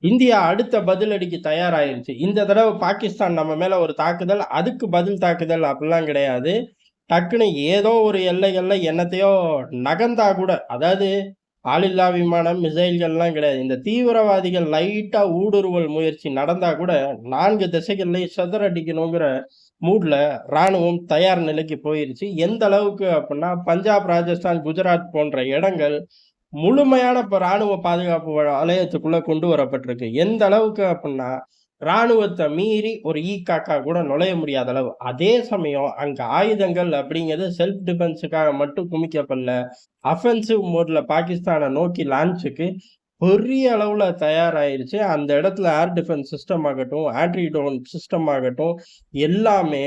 India அடுத்த பதிலடிக்கு தயாராயிருச்சு. இந்த தடவ பாகிஸ்தான் நம்ம மேல ஒரு தாக்குதல், அதுக்கு பதில் தாக்குதல் அப்படிலாம் கிடையாது. டக்குனு ஏதோ ஒரு எல்லைகள்ல என்னத்தையோ நகர்ந்தா கூட, அதாவது ஆளில்லா விமானம், மிசைல்கள்லாம் கிடையாது. இந்த தீவிரவாதிகள் லைட்டா ஊடுருவல் முயற்சி நடந்தா கூட 4 திசைகள்லயும் சிதறடிக்கணுங்கிற மூட்ல ராணுவம் தயார் நிலைக்கு போயிருச்சு. எந்த அளவுக்கு அப்டின்னா, பஞ்சாப், ராஜஸ்தான், குஜராத் போன்ற இடங்கள் முழுமையான இப்ப ராணுவ பாதுகாப்பு வலயத்துக்குள்ள கொண்டு வரப்பட்டிருக்கு. எந்த அளவுக்கு அப்டின்னா, ராணுவத்த மீறி ஒரு காக்கா கூட நுழைய முடியாத அளவு. அதே சமயம் அங்க ஆயுதங்கள் அப்படிங்கிறது செல்ஃப் டிஃபென்ஸுக்காக மட்டும் குமிக்கப்படல. அஃபென்சிவ் மோட்ல பாகிஸ்தான நோக்கி லான்ச்சுக்கு பெரிய அளவுல தயாராயிருச்சு. அந்த இடத்துல ஏர் டிஃபென்ஸ் சிஸ்டம் ஆகட்டும், ஆன்டி ட்ரோன் சிஸ்டம் ஆகட்டும், எல்லாமே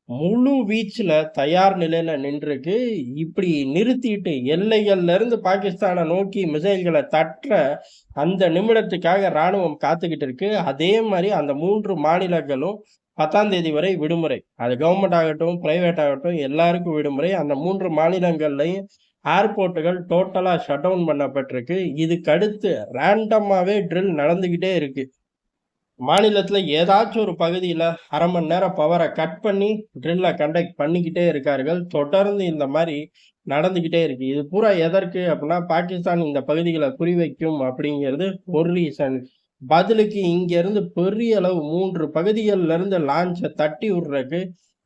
முழு வீச்சுல தயார் நிலையில நின்றுருக்கு. இப்படி நிறுத்திட்டு எல்லைகள்ல இருந்து பாகிஸ்தான நோக்கி மிசைல்கள தட்டுற அந்த நிமிடத்துக்காக ராணுவம் காத்துக்கிட்டு இருக்கு. அதே மாரி அந்த 3 மாநிலங்களும் 10ஆம் தேதி வரை விடுமுறை. அது கவர்ன்மெண்ட் ஆகட்டும், பிரைவேட் ஆகட்டும் எல்லாருக்கும் விடுமுறை. அந்த 3 மாநிலங்கள்லயும் ஏர்போர்ட்டுகள் டோட்டலா ஷட் டவுன் பண்ணப்பட்டிருக்கு. இதுக்கு அடுத்து ரேண்டமாவே ட்ரில் நடந்துகிட்டே இருக்கு. மாநிலத்துல ஏதாச்சும் ஒரு பகுதியில 1/2 மணி நேரம் பவர கட் பண்ணி ட்ரில்ல கண்டக்ட் பண்ணிக்கிட்டே இருக்கார்கள். தொடர்ந்து இந்த மாரி நடந்துகிட்டே இருக்கு. இது பூரா எதற்கு அப்டின்னா, பாகிஸ்தான் இந்த பகுதிகள குறிவைக்கும் அப்படிங்கிறது ஒரு ரீசன். பதிலுக்கு இங்க இருந்து பெரிய அளவு 3 பகுதிகள்ல இருந்து லான்ச்ச தட்டி விடுறதுக்கு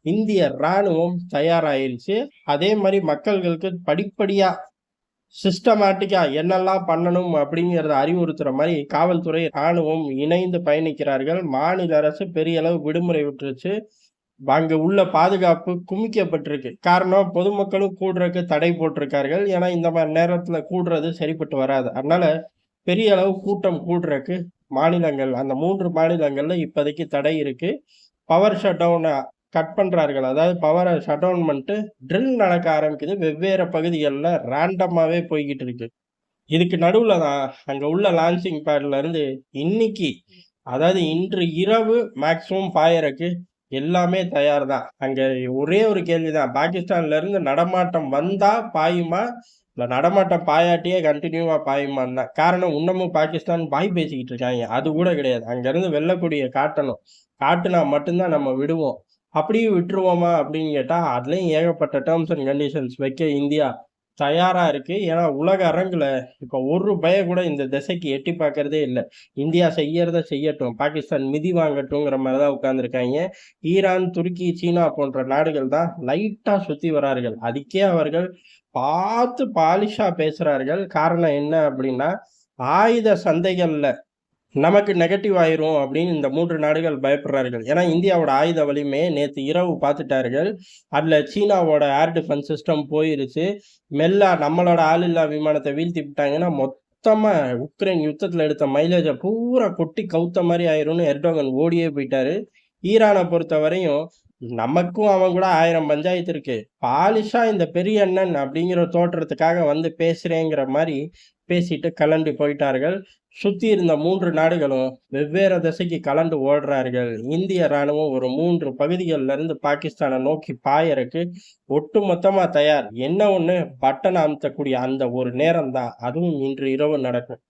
இந்திய ராணுவம் தயாராயிருச்சு. அதே மாரி மக்கள்களுக்கு படிப்படியா சிஸ்டமேட்டிக்கா என்னெல்லாம் பண்ணணும் அப்படிங்கிறத அறிவுறுத்துற மாரி காவல்துறை, ராணுவம் இணைந்து பயணிக்கிறார்கள். மாநில அரசு பெரிய அளவு விடுமுறை விட்டுருச்சு. அங்க உள்ள பாதுகாப்பு குமிக்கப்பட்டிருக்கு. காரணம் பொதுமக்களும் கூடுறதுக்கு தடை போட்டிருக்கார்கள். ஏன்னா இந்த மாரி நேரத்துல கூடுறது சரிப்பட்டு வராது. அதனால பெரிய அளவு கூட்டம் கூடுறதுக்கு மாநிலங்கள் அந்த 3 மாநிலங்கள்ல இப்போதைக்கு தடை இருக்கு. பவர் ஷட் டவுன கட் பண்றார்கள். அதாவது பவர ஷட் டவுன் பண்ணிட்டு ட்ரில் நடக்க ஆரம்பிக்குது. வெவ்வேறு பகுதிகள்ல ரேண்டமாவே போய்க்கிட்டு இருக்கு. இதுக்கு நடுவுல தான் அங்க உள்ள லான்ச்சிங் பேட்ல இருந்து இன்னைக்கு, அதாவது இன்று இரவு மேக்ஸிமம் பாயறக்கு எல்லாமே தயார் தான். அங்க ஒரே ஒரு கேள்விதான். பாகிஸ்தான்ல இருந்து நடமாட்டம் வந்தா பாயுமா? இல்ல நடமாட்டம் பாயாட்டியே கன்டினியூவா பாயுமான்னு தான். காரணம் இன்னமும் பாகிஸ்தான் வாய் பேசிக்கிட்டு இருக்காங்க. அது கூட கிடையாது. அங்க இருந்து வெள்ளக்கொடிய காட்டணும். காட்டுனா மட்டும் தான் நம்ம விடுவோம். அப்படியும் விட்டுருவோமா அப்படின்னு கேட்டா, அதுலயும் ஏகப்பட்ட டெர்ம்ஸ் அண்ட் கண்டிஷன்ஸ் வைக்க இந்தியா தயாரா இருக்கு. ஏன்னா உலக அரங்குல இப்ப ஒரு பயம் கூட இந்த திசைக்கு எட்டி பார்க்கறதே இல்ல. இந்தியா செய்யறத செய்யட்டும். பாகிஸ்தான் மிதி வாங்கட்டும்ங்கிற மாரி தான் உட்கார்ந்துருக்காய்ங்க. ஈரான், துருக்கி, சீனா போன்ற நாடுகள் தான் லைட்டா சுத்தி வரார்கள். அதுக்கே அவர்கள் பார்த்து பாலிஷா பேசுறார்கள். காரணம் என்ன அப்படின்னா, ஆயுத சந்தைகள்ல நமக்கு நெகட்டிவ் ஆயிரும் அப்படின்னு இந்த 3 நாடுகள் பயப்படுறார்கள். ஏன்னா இந்தியாவோட ஆயுத வலிமைய நேத்து இரவு பார்த்துட்டார்கள். அதுல சீனாவோட ஏர் டிஃபென்ஸ் சிஸ்டம் போயிருச்சு. மெல்ல நம்மளோட ஆளில்லா விமானத்த வீழ்த்தி விட்டாங்கன்னா, மொத்தமா உக்ரைன் யுத்தத்துல எடுத்த மைலேஜ பூரா கொட்டி கவுத்த மாரி ஆயிரும்னு எர்டோகன் ஓடியே போயிட்டாரு. ஈரான பொறுத்தவரையும், நமக்கும் அவன் கூட 1000 பஞ்சாயத்து இருக்கு. பாலிஷா இந்த பெரிய அண்ணன் அப்படிங்கிற தோற்றத்துக்காக வந்து பேசுறேங்கிற மாரி பேசிட்டு கலண்டு போயிட்டார்கள். சுத்தி இருந்த 3 நாடுகளும் வெவ்வேறு திசைக்கு கலண்டு ஓடுறார்கள். இந்திய ராணுவம் ஒரு 3 பகுதிகள்ல இருந்து பாகிஸ்தான நோக்கி பாயறக்கு ஒட்டுமொத்தமா தயார். என்ன ஒண்ணு பட்டன் அமுத்தக்கூடிய அந்த ஒரு நேரம் தான். அதுவும் இன்று இரவு நடக்கும்.